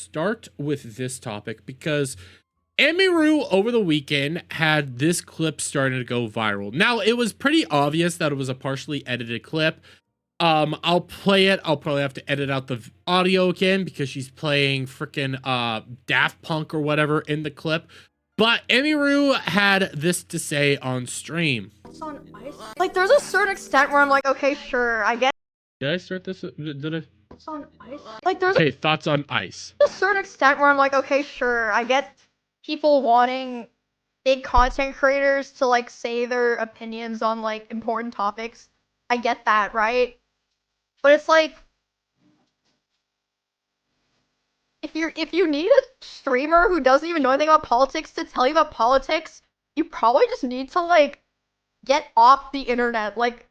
start with this topic because Emiru over the weekend had this clip starting to go viral. Now, it was pretty obvious that it was a partially edited clip. I'll play it. I'll probably have to edit out the audio again because she's playing freaking Daft Punk or whatever in the clip. But Emiru had this to say on stream. On ice? Like, there's a certain extent where I'm like, okay, sure, I get. Did I start this? Did I? It's on ice. Like, there's Okay, thoughts on ice. a certain extent where I'm like, okay, sure, I get people wanting big content creators to like say their opinions on like important topics. I get that, right? But it's like, if you need a streamer who doesn't even know anything about politics to tell you about politics, you probably just need to like get off the internet. Like,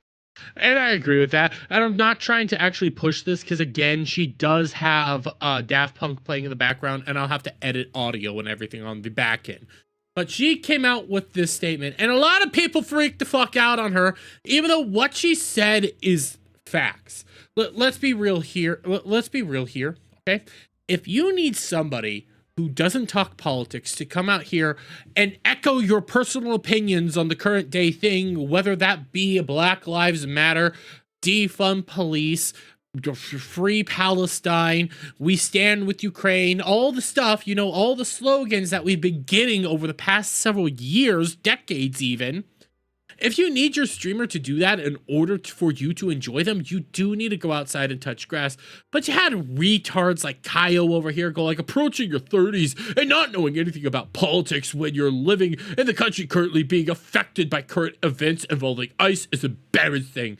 and I agree with that. And I'm not trying to actually push this because, again, she does have Daft Punk playing in the background, and I'll have to edit audio and everything on the back end. But she came out with this statement, and a lot of people freaked the fuck out on her, even though what she said is facts. Let's be real here. Let's be real here, okay? If you need somebody who doesn't talk politics to come out here and echo your personal opinions on the current day thing, whether that be Black Lives Matter, defund police, free Palestine, we stand with Ukraine, all the stuff, you know, all the slogans that we've been getting over the past several years, decades even. If you need your streamer to do that in order for you to enjoy them, you do need to go outside and touch grass. But you had retards like Kaio over here go like approaching your 30s and not knowing anything about politics when you're living in the country currently being affected by current events involving ICE is embarrassing.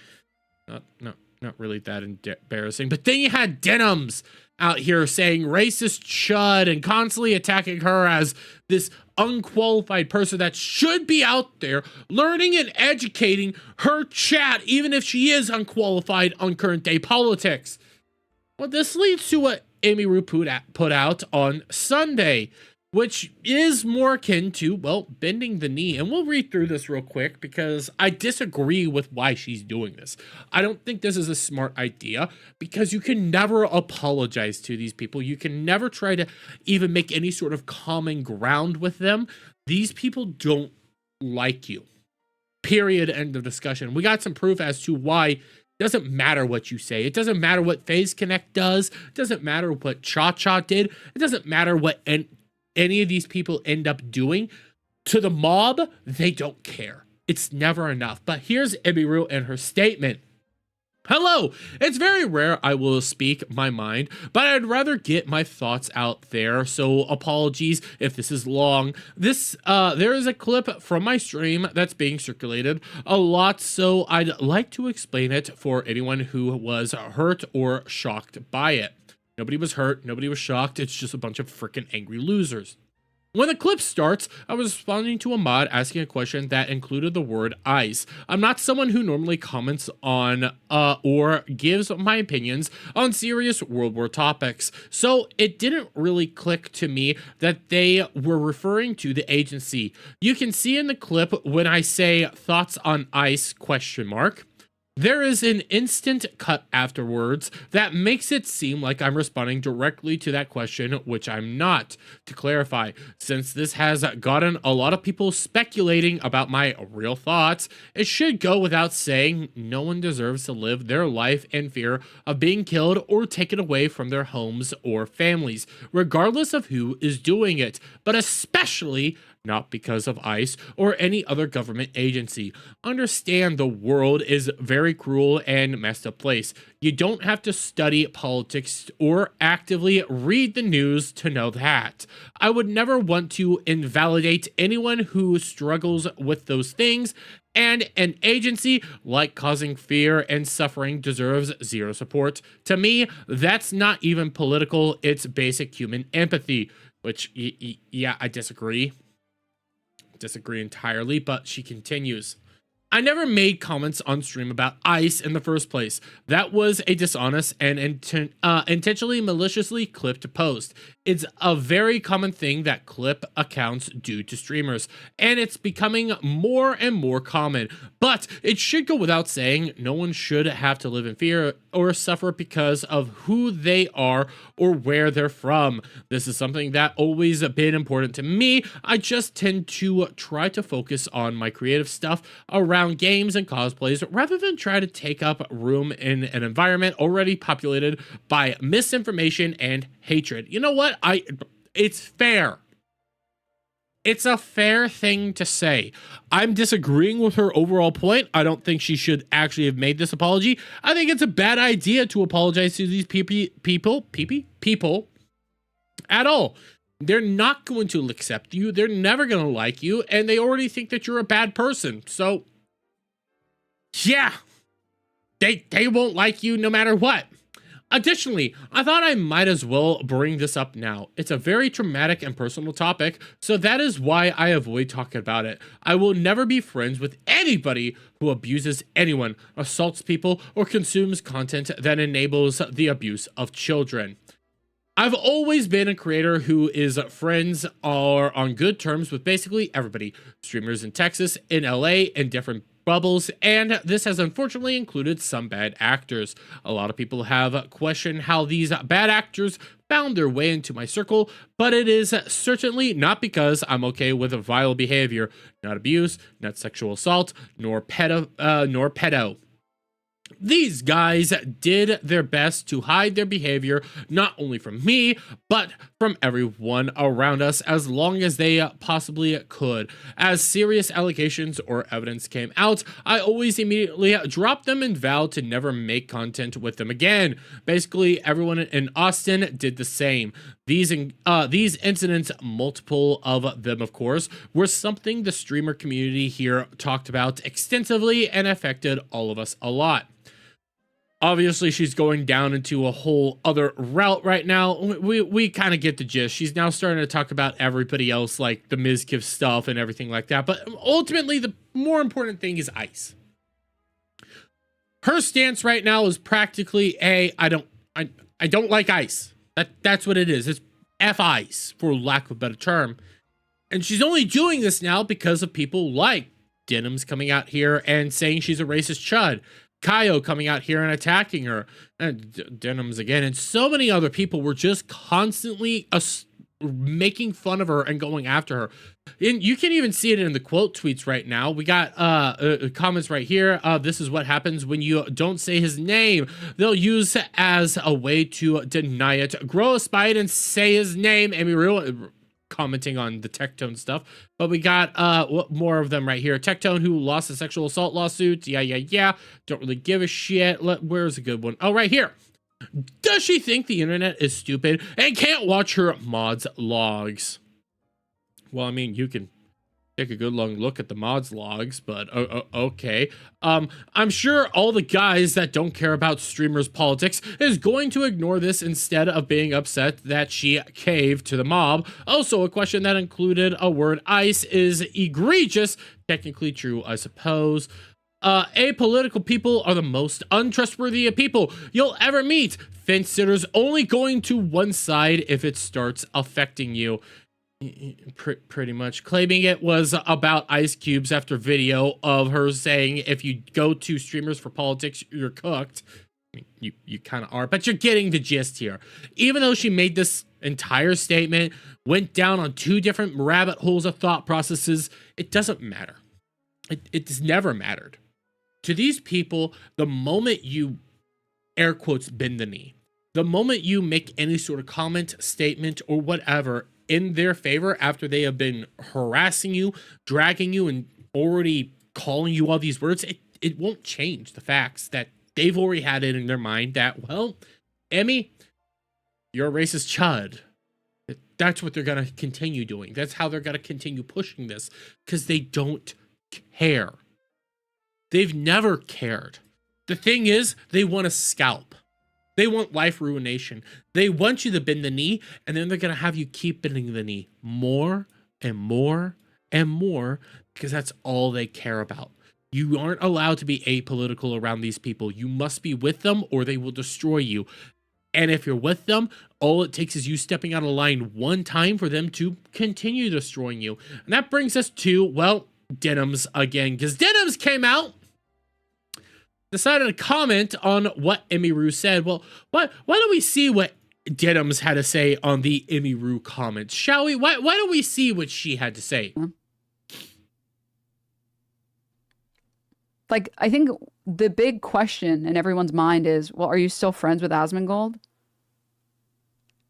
Not really that embarrassing. But then you had Denims out here saying racist chud and constantly attacking her as this unqualified person that should be out there learning and educating her chat, even if she is unqualified on current day politics. Well, this leads to what Emiru put out on Sunday, which is more akin to, well, bending the knee. And we'll read through this real quick because I disagree with why she's doing this. I don't think this is a smart idea because you can never apologize to these people. You can never try to even make any sort of common ground with them. These people don't like you. Period. End of discussion. We got some proof as to why. It doesn't matter what you say. It doesn't matter what FaZe Connect does. It doesn't matter what Cha Cha did. It doesn't matter what any of these people end up doing. To the mob, they don't care. It's never enough. But here's Emiru and her statement. Hello, it's very rare I will speak my mind, but I'd rather get my thoughts out there, so apologies if this is long. There is a clip from my stream that's being circulated a lot, so I'd like to explain it for anyone who was hurt or shocked by it. Nobody was hurt, nobody was shocked, it's just a bunch of freaking angry losers. When the clip starts, I was responding to a mod asking a question that included the word ICE. I'm not someone who normally comments on or gives my opinions on serious World War topics, so it didn't really click to me that they were referring to the agency. You can see in the clip when I say thoughts on ICE ? There is an instant cut afterwards that makes it seem like I'm responding directly to that question, which I'm not. To clarify, since this has gotten a lot of people speculating about my real thoughts, it should go without saying no one deserves to live their life in fear of being killed or taken away from their homes or families, regardless of who is doing it, but especially not because of ICE or any other government agency. Understand the world is very cruel and messed up place. You don't have to study politics or actively read the news to know that. I would never want to invalidate anyone who struggles with those things, and an agency like causing fear and suffering deserves zero support. To me, that's not even political, it's basic human empathy, which, yeah, I disagree entirely, but she continues. I never made comments on stream about ICE in the first place. That was a dishonest and intentionally maliciously clipped post. It's a very common thing that clip accounts do to streamers, and it's becoming more and more common. But it should go without saying, no one should have to live in fear or suffer because of who they are or where they're from. This is something that always been important to me. I just tend to try to focus on my creative stuff around games and cosplays rather than try to take up room in an environment already populated by misinformation and hatred. You know what? It's fair. It's a fair thing to say. I'm disagreeing with her overall point. I don't think she should actually have made this apology. I think it's a bad idea to apologize to these people at all. They're not going to accept you. They're never going to like you, and they already think that you're a bad person. So, yeah, they won't like you no matter what. Additionally, I thought I might as well bring this up now. It's a very traumatic and personal topic, so that is why I avoid talking about it. I will never be friends with anybody who abuses anyone, assaults people, or consumes content that enables the abuse of children. I've always been a creator who is friends or on good terms with basically everybody. Streamers in Texas, in LA, in different bubbles, and this has unfortunately included some bad actors. A lot of people have questioned how these bad actors found their way into my circle, but it is certainly not because I'm okay with vile behavior, not abuse, not sexual assault, nor pedo. These guys did their best to hide their behavior, not only from me, but from everyone around us as long as they possibly could. As serious allegations or evidence came out, I always immediately dropped them and vowed to never make content with them again. Basically, everyone in Austin did the same. These incidents, multiple of them of course, were something the streamer community here talked about extensively and affected all of us a lot. Obviously, she's going down into a whole other route right now. We kind of get the gist. She's now starting to talk about everybody else, like the Mizkiff stuff and everything like that. But ultimately, the more important thing is Ice. Her stance right now is practically I don't like Ice. That's what it is. It's F Ice, for lack of a better term. And she's only doing this now because of people like Denim's coming out here and saying she's a racist chud. Kaio coming out here and attacking her, and Denim's again, and so many other people were just constantly making fun of her and going after her. And you can even see it in the quote tweets right now. We got comments right here. This is what happens when you don't say his name. They'll use it as a way to deny it. Grow a spite and say his name. Emiru commenting on the Tectone stuff, but we got more of them right here. Tectone, who lost a sexual assault lawsuit. Yeah. Don't really give a shit. Where's a good one? Oh, right here. Does she think the internet is stupid and can't watch her mods logs? Well, I mean, you can take a good long look at the mods logs, but okay. I'm sure all the guys that don't care about streamers' politics is going to ignore this instead of being upset that she caved to the mob. Also, a question that included a word ice is egregious. Technically true, I suppose. Apolitical people are the most untrustworthy of people you'll ever meet. Fence sitters only going to one side if it starts affecting you. Pretty much claiming it was about ice cubes after video of her saying if you go to streamers for politics you're cooked. I mean, you kind of are, but you're getting the gist here. Even though she made this entire statement, went down on two different rabbit holes of thought processes, it doesn't matter. It's never mattered to these people. The moment you air quotes bend the knee, the moment you make any sort of comment, statement, or whatever in their favor after they have been harassing you, dragging you, and already calling you all these words, it won't change the facts that they've already had it in their mind that, well, Emmy, you're a racist chud. That's what they're going to continue doing. That's how they're going to continue pushing this, because they don't care. They've never cared. The thing is, they want to scalp. They want life ruination. They want you to bend the knee, and then they're going to have you keep bending the knee more and more and more, because that's all they care about. You aren't allowed to be apolitical around these people. You must be with them or they will destroy you. And if you're with them, all it takes is you stepping out of line one time for them to continue destroying you. And that brings us to, well, Denims again, because Denims came out, decided to comment on what Emiru said. Well, why don't we see what Denims had to say on the Emiru comments, shall we? Why don't we see what she had to say? Like, I think the big question in everyone's mind is, well, are you still friends with Asmongold?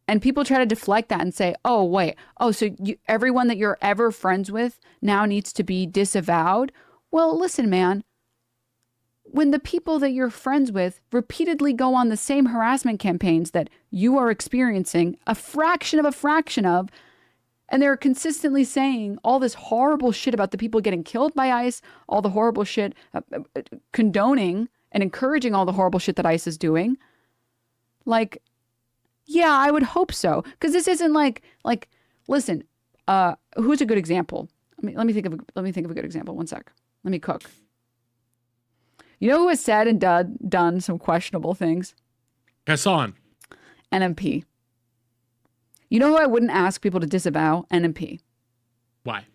And people try to deflect that and say, oh, wait, oh, so everyone that you're ever friends with now needs to be disavowed? Well, listen, man, when the people that you're friends with repeatedly go on the same harassment campaigns that you are experiencing a fraction of, and they're consistently saying all this horrible shit about the people getting killed by ICE, all the horrible shit, condoning and encouraging all the horrible shit that ICE is doing. Like, yeah, I would hope so. Because this isn't like, listen, who's a good example? Let me think of a good example. One sec. Let me cook. You know who has said and done some questionable things? Hassan. NMP. You know who I wouldn't ask people to disavow? NMP. Why?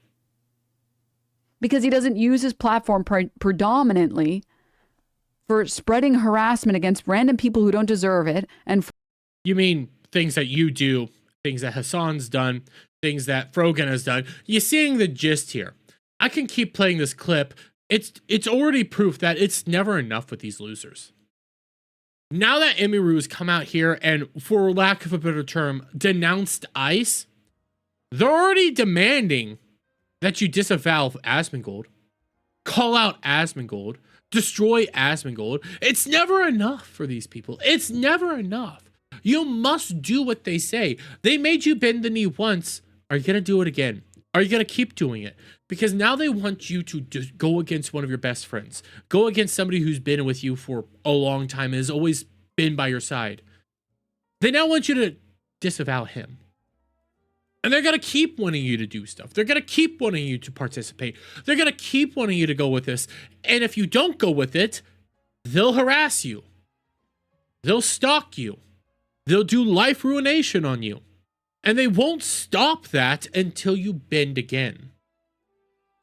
Because he doesn't use his platform predominantly for spreading harassment against random people who don't deserve it. And you mean things that you do, things that Hassan's done, things that Frogan has done. You're seeing the gist here. I can keep playing this clip. It's already proof that it's never enough with these losers. Now that Emiru's come out here and, for lack of a better term, denounced ICE, they're already demanding that you disavow Asmongold, call out Asmongold, destroy Asmongold. It's never enough for these people. It's never enough. You must do what they say. They made you bend the knee once. Are you going to do it again? Are you going to keep doing it? Because now they want you to just go against one of your best friends. Go against somebody who's been with you for a long time and has always been by your side. They now want you to disavow him. And they're going to keep wanting you to do stuff. They're going to keep wanting you to participate. They're going to keep wanting you to go with this. And if you don't go with it, they'll harass you. They'll stalk you. They'll do life ruination on you. And they won't stop that until you bend again.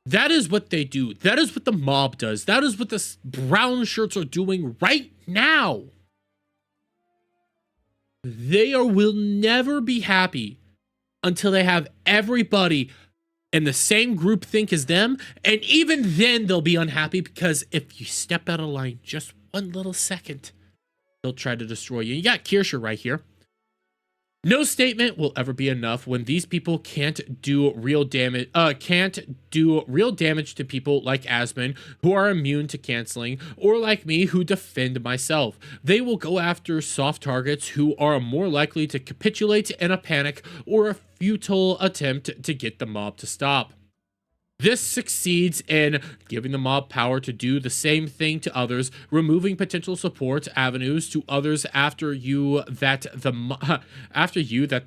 That is what they do. That is what the mob does. That is what the brown shirts are doing right now. They will never be happy until they have everybody in the same group think as them. And even then they'll be unhappy, because if you step out of line just one little second, they'll try to destroy you. You got Kirscher right here. No statement will ever be enough when these people can't do real damage to people like Asmon, who are immune to canceling, or like me, who defend myself. They will go after soft targets who are more likely to capitulate in a panic or a futile attempt to get the mob to stop. This succeeds in giving the mob power to do the same thing to others, removing potential support avenues to others after you that the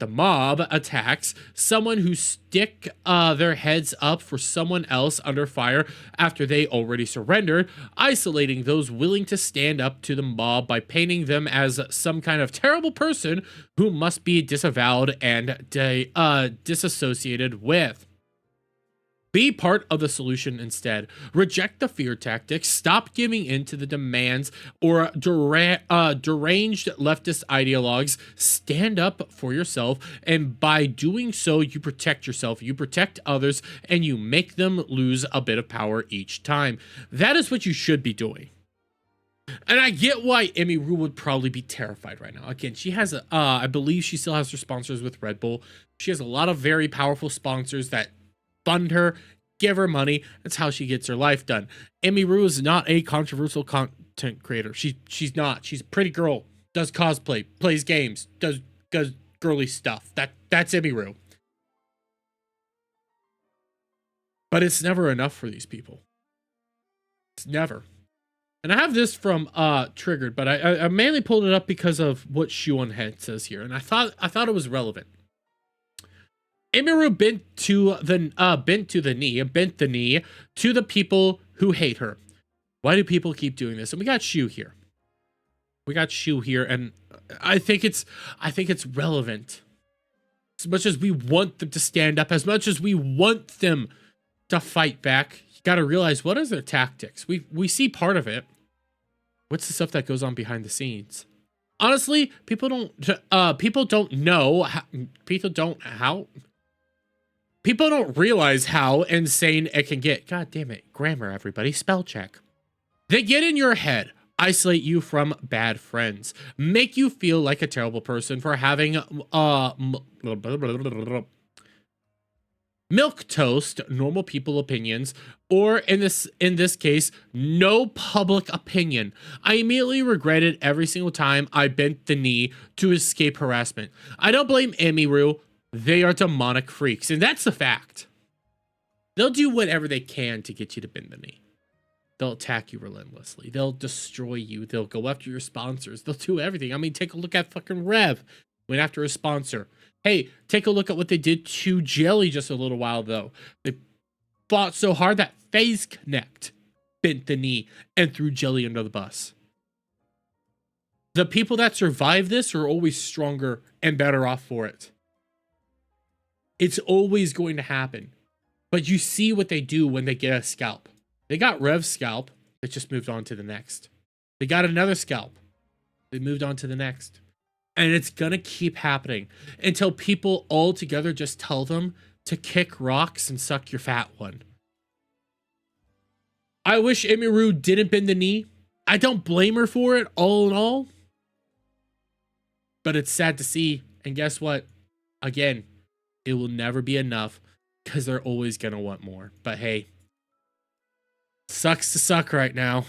mob attacks someone who stick their heads up for someone else under fire after they already surrendered, isolating those willing to stand up to the mob by painting them as some kind of terrible person who must be disavowed and disassociated with. Be part of the solution instead. Reject the fear tactics. Stop giving in to the demands or deranged leftist ideologues. Stand up for yourself, and by doing so, you protect yourself, you protect others, and you make them lose a bit of power each time. That is what you should be doing. And I get why Emiru would probably be terrified right now. Again, she has I believe she still has her sponsors with Red Bull. She has a lot of very powerful sponsors that fund her, give her money. That's how she gets her life done. Emiru is not a controversial content creator. She's not. She's a pretty girl, does cosplay, plays games, does girly stuff. That's Emiru. But it's never enough for these people. It's never. And I have this from Triggered, but I mainly pulled it up because of what Shuon Head says here, and I thought it was relevant. Emiru bent the knee to the people who hate her. Why do people keep doing this? And we got Shu here. And I think it's relevant. As much as we want them to stand up, as much as we want them to fight back, you got to realize, what is their tactics? We see part of it. What's the stuff that goes on behind the scenes? Honestly, people don't know how, people don't realize how insane it can get. God damn it. Grammar, everybody. Spell check. They get in your head, isolate you from bad friends, make you feel like a terrible person for having milquetoast normal people opinions, or in this case, no public opinion. I immediately regretted every single time I bent the knee to escape harassment. I don't blame Emiru. They are demonic freaks, and that's the fact. They'll do whatever they can to get you to bend the knee. They'll attack you relentlessly. They'll destroy you. They'll go after your sponsors. They'll do everything. I mean, take a look at fucking Rev. Went after a sponsor. Hey, take a look at what they did to Jelly just a little while ago. They fought so hard that Phase Connect bent the knee and threw Jelly under the bus. The people that survive this are always stronger and better off for it. It's always going to happen. But you see what they do when they get a scalp. They got Rev's scalp. They just moved on to the next. They got another scalp. They moved on to the next. And it's going to keep happening until people all together just tell them to kick rocks and suck your fat one. I wish Emiru didn't bend the knee. I don't blame her for it, all in all. But it's sad to see. And guess what? Again, it will never be enough because they're always going to want more. But hey, sucks to suck right now.